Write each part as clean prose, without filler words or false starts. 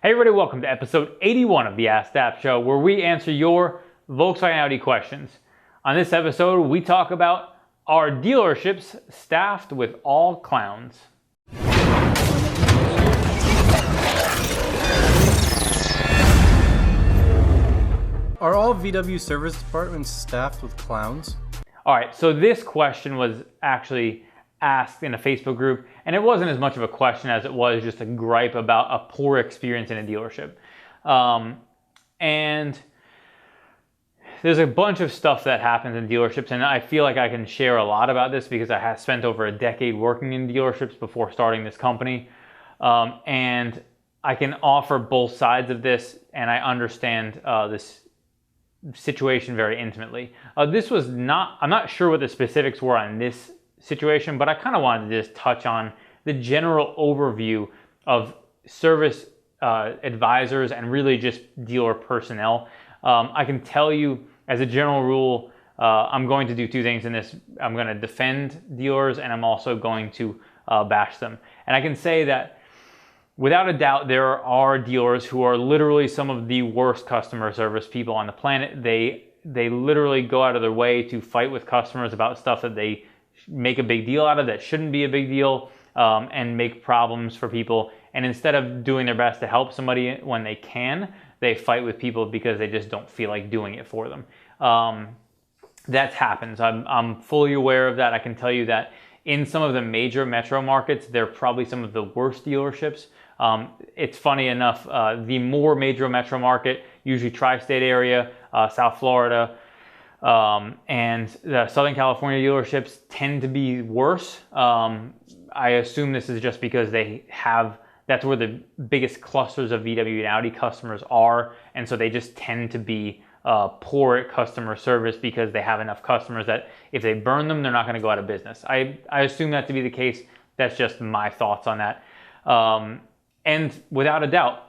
Hey everybody, welcome to episode 81 of the Askdap show, where we answer your Volkswagen Audi questions. On this episode, we talk about, are dealerships staffed with all clowns? Are all VW service departments staffed with clowns? All right, so this question was actually asked in a Facebook group, and it wasn't as much of a question as it was just a gripe about a poor experience in a dealership. And there's a bunch of stuff that happens in dealerships, and I feel like I can share a lot about this because I have spent over a decade working in dealerships before starting this company. And I can offer both sides of this, and I understand this situation very intimately. I'm not sure what the specifics were on this situation, but I kind of wanted to just touch on the general overview of service advisors and really just dealer personnel. I can tell you as a general rule, I'm going to do two things in this. I'm going to defend dealers, and I'm also going to bash them. And I can say that without a doubt, there are dealers who are literally some of the worst customer service people on the planet. They literally go out of their way to fight with customers about stuff that they make a big deal out of that shouldn't be a big deal, and make problems for people. And instead of doing their best to help somebody when they can, they fight with people because they just don't feel like doing it for them. That happens. I'm fully aware of that. I can tell you that in some of the major metro markets, they're probably some of the worst dealerships. It's funny enough, the more major metro market, usually tri-state area, South Florida, and the Southern California dealerships tend to be worse. I assume this is just because that's where the biggest clusters of VW and Audi customers are, and so they just tend to be poor at customer service because they have enough customers that if they burn them, they're not going to go out of business. I assume that to be the case. That's just my thoughts on that. And without a doubt,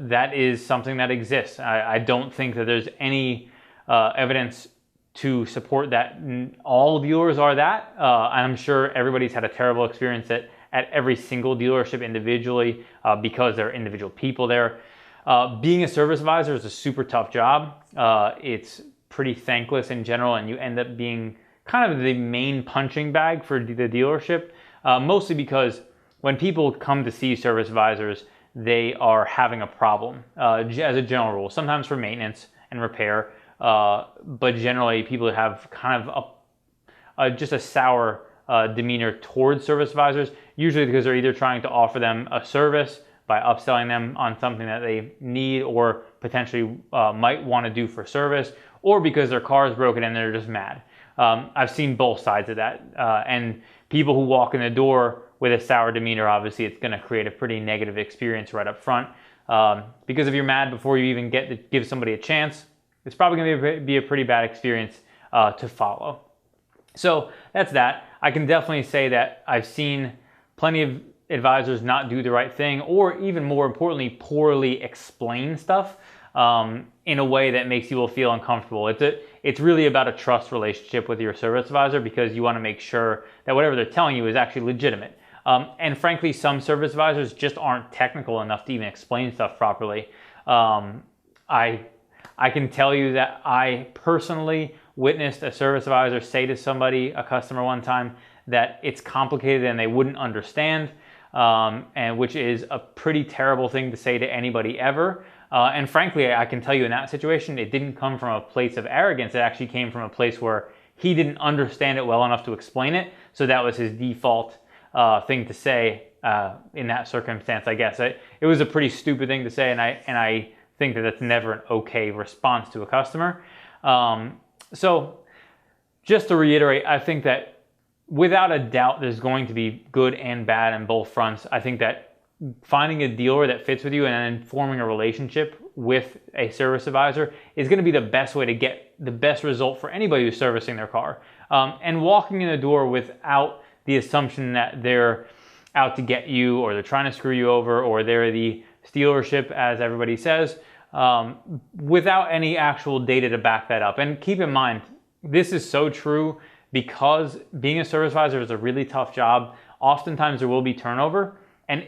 that is something that exists. I don't think that there's any evidence to support that all dealers are that. I'm sure everybody's had a terrible experience at every single dealership individually because there are individual people there. Being a service advisor is a super tough job. It's pretty thankless in general, and you end up being kind of the main punching bag for the dealership, mostly because when people come to see service advisors, they are having a problem as a general rule, sometimes for maintenance and repair. But generally people have kind of just a sour demeanor towards service advisors, usually because they're either trying to offer them a service by upselling them on something that they need or potentially might want to do for service, or because their car is broken and they're just mad. I've seen both sides of that, and people who walk in the door with a sour demeanor, obviously it's going to create a pretty negative experience right up front, because if you're mad before you even get to give somebody a chance, it's probably going to be a pretty bad experience to follow. So that's that. I can definitely say that I've seen plenty of advisors not do the right thing, or even more importantly, poorly explain stuff in a way that makes you feel uncomfortable. It's really about a trust relationship with your service advisor, because you want to make sure that whatever they're telling you is actually legitimate. And frankly, some service advisors just aren't technical enough to even explain stuff properly. I can tell you that I personally witnessed a service advisor say to somebody, a customer one time, that it's complicated and they wouldn't understand, and which is a pretty terrible thing to say to anybody ever. And frankly, I can tell you in that situation, it didn't come from a place of arrogance. It actually came from a place where he didn't understand it well enough to explain it. So that was his default thing to say in that circumstance, I guess. It was a pretty stupid thing to say, and I think that that's never an okay response to a customer. So just to reiterate, I think that without a doubt, there's going to be good and bad on both fronts. I think that finding a dealer that fits with you and then forming a relationship with a service advisor is going to be the best way to get the best result for anybody who's servicing their car. And walking in the door without the assumption that they're out to get you, or they're trying to screw you over, or they're the dealership, as everybody says, without any actual data to back that up. And keep in mind, this is so true because being a service advisor is a really tough job. Oftentimes there will be turnover, and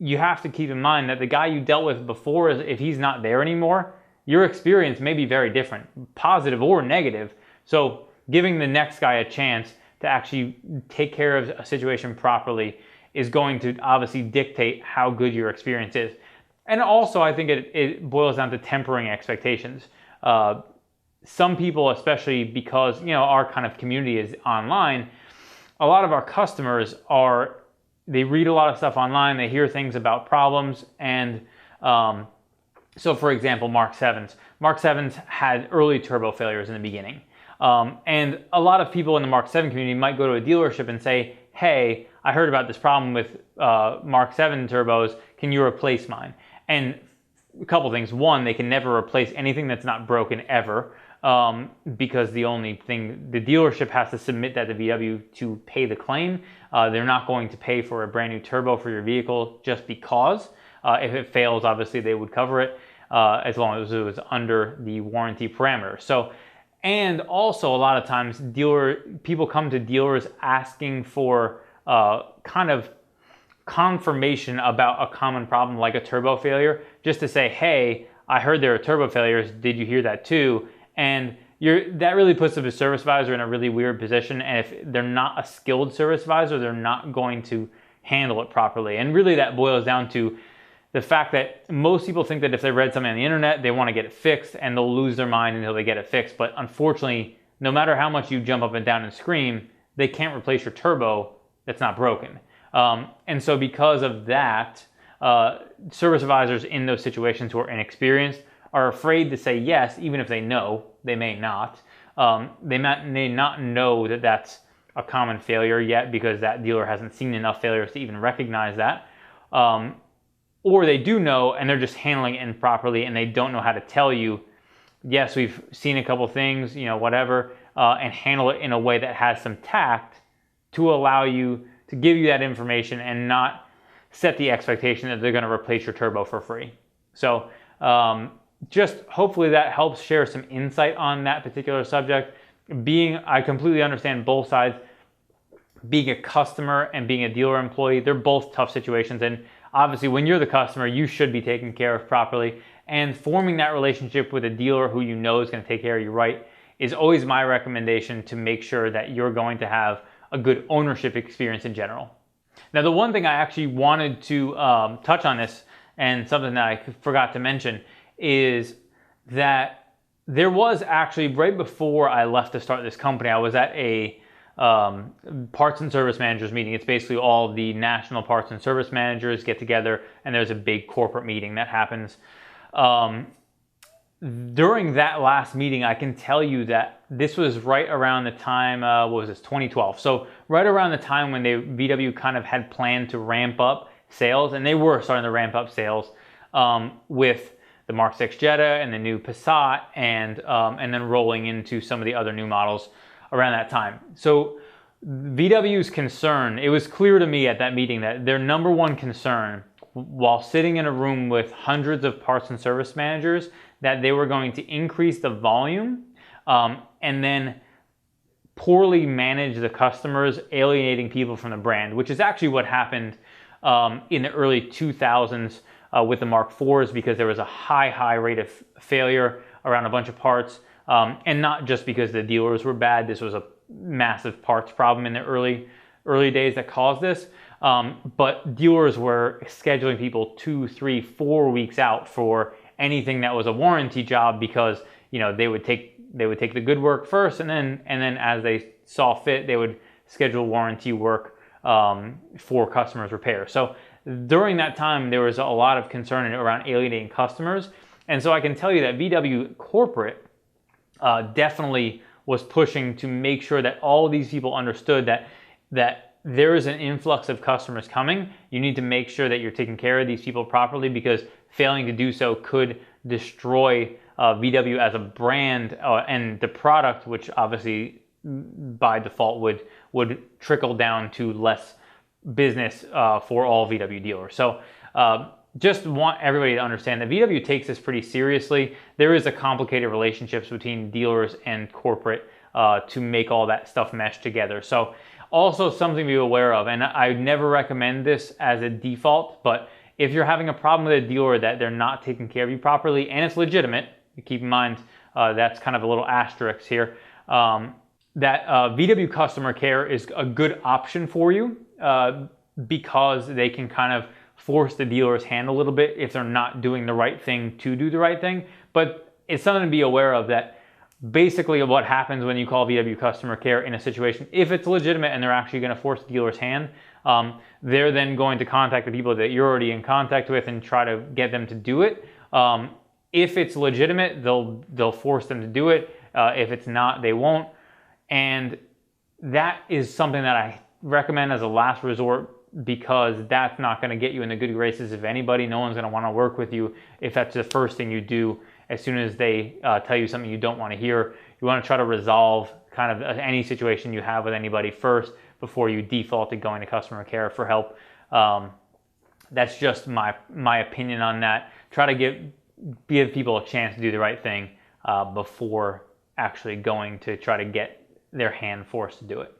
you have to keep in mind that the guy you dealt with before, if he's not there anymore, your experience may be very different, positive or negative. So giving the next guy a chance to actually take care of a situation properly is going to obviously dictate how good your experience is. And also, I think it boils down to tempering expectations. Some people, especially because our kind of community is online, a lot of our customers they read a lot of stuff online, they hear things about problems, and so for example, Mark 7s had early turbo failures in the beginning. And a lot of people in the Mark 7 community might go to a dealership and say, hey, I heard about this problem with Mark 7 turbos, can you replace mine? And a couple things. One, they can never replace anything that's not broken ever, because the only thing, the dealership has to submit that to VW to pay the claim. They're not going to pay for a brand new turbo for your vehicle just because. If it fails, obviously they would cover it, as long as it was under the warranty parameter. So, and also a lot of times people come to dealers asking for kind of confirmation about a common problem like a turbo failure, just to say, hey, I heard there are turbo failures, did you hear that too? And that really puts the service advisor in a really weird position, and if they're not a skilled service advisor, they're not going to handle it properly. And really that boils down to the fact that most people think that if they read something on the internet, they want to get it fixed, and they'll lose their mind until they get it fixed. But unfortunately, no matter how much you jump up and down and scream, they can't replace your turbo that's not broken. And so because of that, service advisors in those situations who are inexperienced are afraid to say yes, even if they know. They may not. They may not know that that's a common failure yet, because that dealer hasn't seen enough failures to even recognize that. Or they do know and they're just handling it improperly, and they don't know how to tell you, yes, we've seen a couple things, whatever, and handle it in a way that has some tact to allow you to give you that information and not set the expectation that they're going to replace your turbo for free. So just hopefully that helps share some insight on that particular subject. I completely understand both sides. Being a customer and being a dealer employee, they're both tough situations. And obviously when you're the customer, you should be taken care of properly. And forming that relationship with a dealer who you know is going to take care of you right is always my recommendation, to make sure that you're going to have a good ownership experience in general. Now, the one thing I actually wanted to touch on this, and something that I forgot to mention, is that there was actually, right before I left to start this company, I was at a parts and service managers meeting. It's basically all the national parts and service managers get together, and there's a big corporate meeting that happens. During that last meeting, I can tell you that this was right around the time, 2012. So right around the time when VW kind of had planned to ramp up sales, and they were starting to ramp up sales with the Mark 6 Jetta and the new Passat, and then rolling into some of the other new models around that time. So VW's concern, it was clear to me at that meeting that their number one concern, while sitting in a room with hundreds of parts and service managers, that they were going to increase the volume and then poorly manage the customers, alienating people from the brand, which is actually what happened in the early 2000s with the Mark IVs, because there was a high rate of failure around a bunch of parts, and not just because the dealers were bad. This was a massive parts problem in the early days that caused this. But dealers were scheduling people 2, 3, 4 weeks out for anything that was a warranty job, because they would take the good work first, and then as they saw fit, they would schedule warranty work for customers' repair. So during that time, there was a lot of concern around alienating customers, and so I can tell you that VW corporate definitely was pushing to make sure that all these people understood that there is an influx of customers coming. You need to make sure that you're taking care of these people properly, because failing to do so could destroy VW as a brand and the product, which obviously by default would trickle down to less business for all VW dealers. So just want everybody to understand that VW takes this pretty seriously. There is a complicated relationships between dealers and corporate to make all that stuff mesh together. So also something to be aware of, and I never recommend this as a default, but if you're having a problem with a dealer that they're not taking care of you properly, and it's legitimate, keep in mind that's kind of a little asterisk here, that VW customer care is a good option for you because they can kind of force the dealer's hand a little bit if they're not doing the right thing to do the right thing. But it's something to be aware of, that basically what happens when you call VW customer care in a situation, if it's legitimate and they're actually going to force the dealer's hand, they're then going to contact the people that you're already in contact with and try to get them to do it. If it's legitimate, they'll force them to do it. If it's not, they won't. And that is something that I recommend as a last resort, because that's not going to get you in the good graces of anybody. No one's going to want to work with you if that's the first thing you do as soon as they tell you something you don't want to hear. You want to try to resolve kind of any situation you have with anybody first before you default to going to customer care for help. That's just my opinion on that. Try to give people a chance to do the right thing before actually going to try to get their hand forced to do it.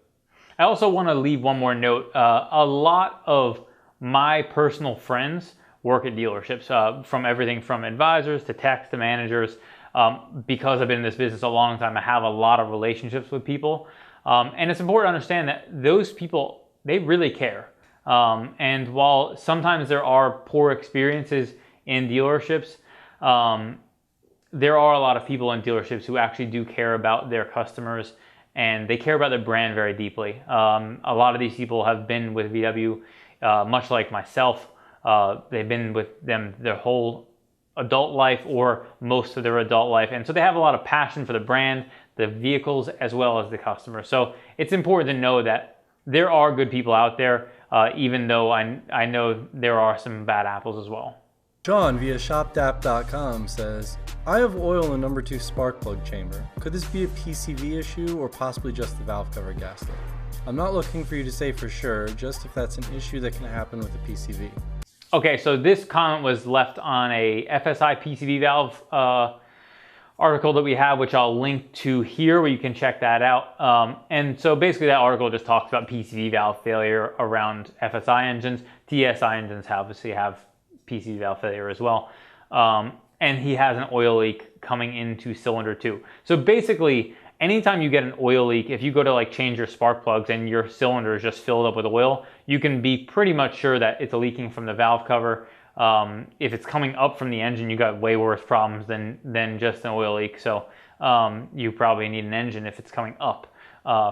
I also want to leave one more note. A lot of my personal friends work at dealerships, from everything from advisors to techs to managers. Because I've been in this business a long time, I have a lot of relationships with people. And it's important to understand that those people, they really care. And while sometimes there are poor experiences in dealerships, there are a lot of people in dealerships who actually do care about their customers, and they care about their brand very deeply. A lot of these people have been with VW, much like myself. They've been with them their whole adult life or most of their adult life. And so they have a lot of passion for the brand, the vehicles, as well as the customer. So it's important to know that there are good people out there, even though I know there are some bad apples as well. John via shopdap.com says, I have oil in number 2 spark plug chamber. Could this be a PCV issue or possibly just the valve cover gasket? I'm not looking for you to say for sure, just if that's an issue that can happen with a PCV. Okay, so this comment was left on a FSI PCV valve article that we have, which I'll link to here where you can check that out. And so basically that article just talks about PCV valve failure around FSI engines. TSI engines obviously have PCV valve failure as well. And he has an oil leak coming into cylinder 2. So basically, anytime you get an oil leak, if you go to like change your spark plugs and your cylinder is just filled up with oil, you can be pretty much sure that it's leaking from the valve cover. If it's coming up from the engine, you got way worse problems than just an oil leak. So you probably need an engine if it's coming up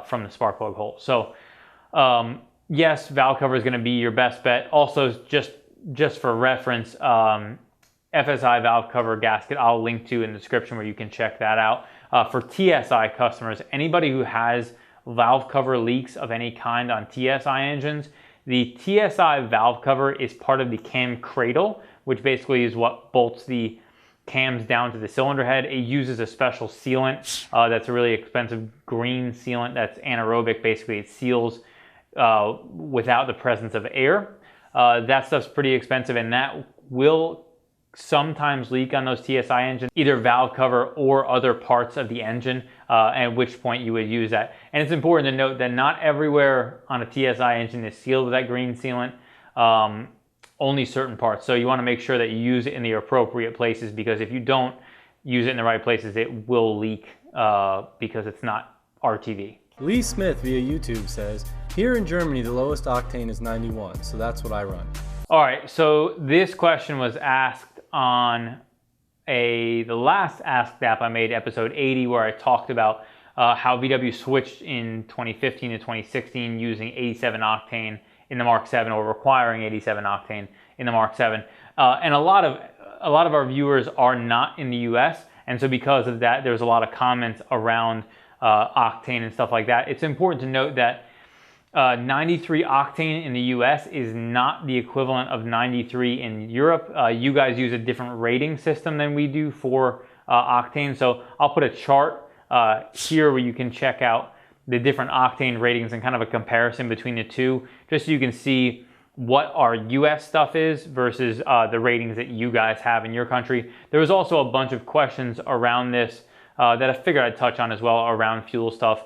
from the spark plug hole. So yes, valve cover is going to be your best bet. Also, just for reference, FSI valve cover gasket I'll link to in the description where you can check that out. For TSI customers, anybody who has valve cover leaks of any kind on TSI engines, the TSI valve cover is part of the cam cradle, which basically is what bolts the cams down to the cylinder head. It uses a special sealant that's a really expensive green sealant that's anaerobic. Basically, it seals without the presence of air. That stuff's pretty expensive, and that will sometimes leak on those TSI engines, either valve cover or other parts of the engine, at which point you would use that. And it's important to note that not everywhere on a TSI engine is sealed with that green sealant, only certain parts. So you want to make sure that you use it in the appropriate places, because if you don't use it in the right places, it will leak because it's not RTV. Lee Smith via YouTube says, here in Germany the lowest octane is 91, so that's what I run. All right, so this question was asked on the last Askdap I made, episode 80, where I talked about how VW switched in 2015 to 2016 using 87 octane in the Mark 7, or requiring 87 octane in the Mark 7. And a lot of our viewers are not in the US, and so because of that, there's a lot of comments around octane and stuff like that. It's important to note that 93 octane in the US is not the equivalent of 93 in Europe. You guys use a different rating system than we do for octane. So I'll put a chart here where you can check out the different octane ratings and kind of a comparison between the two, just so you can see what our US stuff is versus the ratings that you guys have in your country. There was also a bunch of questions around this that I figured I'd touch on as well around fuel stuff.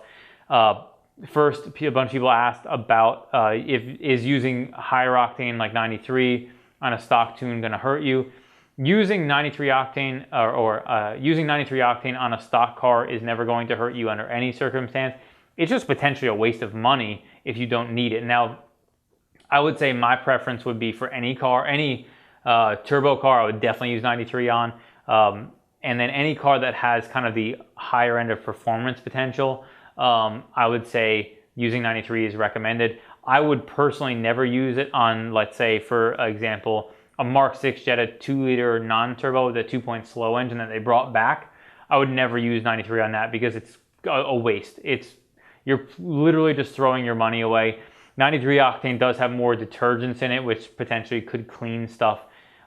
First, a bunch of people asked about if using higher octane like 93 on a stock tune going to hurt you. Using 93 octane using 93 octane on a stock car is never going to hurt you under any circumstance. It's just potentially a waste of money if you don't need it. Now, I would say my preference would be for any car, any turbo car, I would definitely use 93 on. And then any car that has kind of the higher end of performance potential, I would say using 93 is recommended. I would personally never use it on, let's say, for example, a Mark 6 Jetta 2-liter non-turbo with a 2-point slow engine that they brought back. I would never use 93 on that because it's a waste. You're literally just throwing your money away. 93 octane does have more detergents in it, which potentially could clean stuff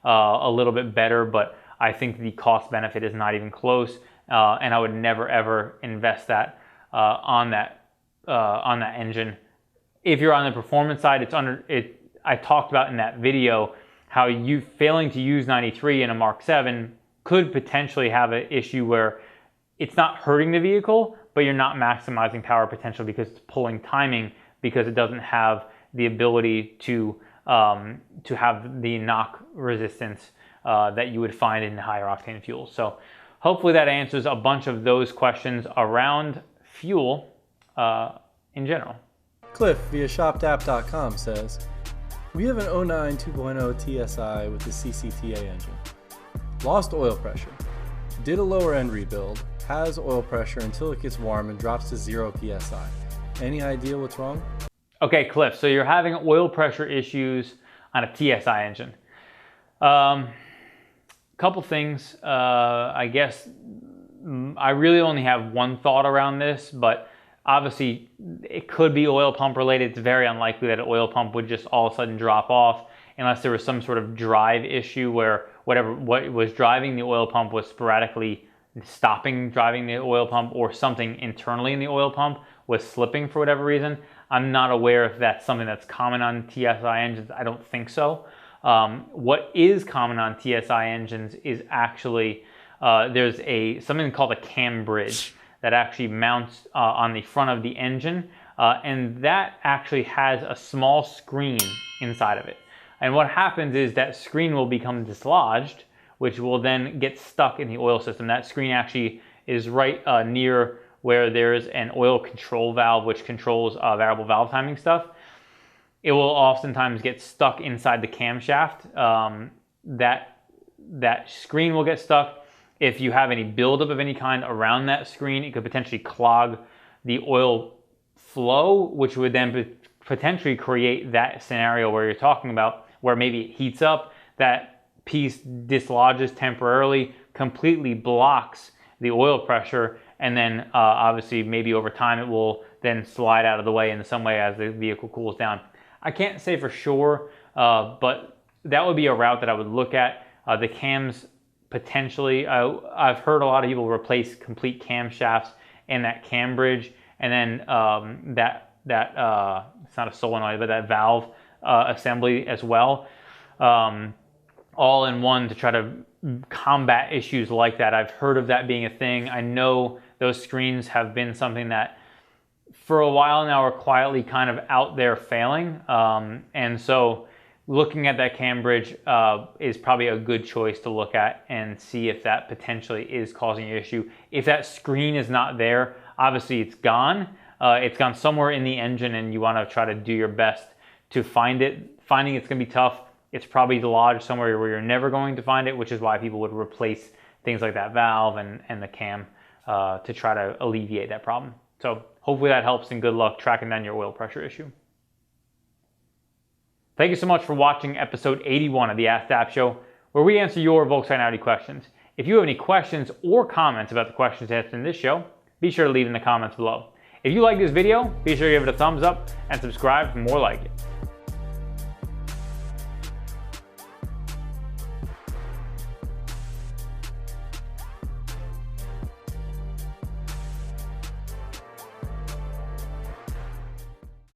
a little bit better, but I think the cost benefit is not even close, and I would never ever invest that on that engine. If you're on the performance side, I talked about in that video how you failing to use 93 in a Mark 7 could potentially have an issue where it's not hurting the vehicle, but you're not maximizing power potential because it's pulling timing, because it doesn't have the ability to have the knock resistance that you would find in higher octane fuels. So hopefully that answers a bunch of those questions around fuel in general. Cliff via shopdap.com says, we have an 09 2.0 TSI with the CCTA engine. Lost oil pressure. Did a lower end rebuild. Has oil pressure until it gets warm and drops to 0 PSI. Any idea what's wrong? Okay, Cliff, so you're having oil pressure issues on a TSI engine. Couple things. I guess I really only have one thought around this, but obviously it could be oil pump related. It's very unlikely that an oil pump would just all of a sudden drop off unless there was some sort of drive issue where what was driving the oil pump was sporadically stopping driving the oil pump, or something internally in the oil pump was slipping for whatever reason. I'm not aware if that's something that's common on TSI engines. I don't think so. What is common on TSI engines is actually there's something called a cam bridge that actually mounts on the front of the engine, and that actually has a small screen inside of it. And what happens is that screen will become dislodged, which will then get stuck in the oil system. That screen actually is right near where there's an oil control valve, which controls variable valve timing stuff. It will oftentimes get stuck inside the camshaft. That screen will get stuck. If you have any buildup of any kind around that screen, it could potentially clog the oil flow, which would then potentially create that scenario where you're talking about, where maybe it heats up, that piece dislodges temporarily, completely blocks the oil pressure, and then obviously maybe over time it will then slide out of the way in some way as the vehicle cools down. I can't say for sure, but that would be a route that I would look at. The cams potentially, I've heard a lot of people replace complete camshafts and that cam bridge, and then it's not a solenoid, but that valve assembly as well, all in one to try to combat issues like that. I've heard of that being a thing. I know those screens have been something that for a while now are quietly kind of out there failing, and so looking at that cam bridge is probably a good choice to look at and see if that potentially is causing an issue. If that screen is not there, obviously it's gone. It's gone somewhere in the engine, and you want to try to do your best to find it. Finding it's going to be tough. It's probably lodged somewhere where you're never going to find it, which is why people would replace things like that valve and the cam to try to alleviate that problem. So hopefully that helps, and good luck tracking down your oil pressure issue. Thank you so much for watching episode 81 of the Askdap Show, where we answer your Volkswagen and Audi questions. If you have any questions or comments about the questions asked in this show, be sure to leave in the comments below. If you like this video, be sure to give it a thumbs up and subscribe for more like it.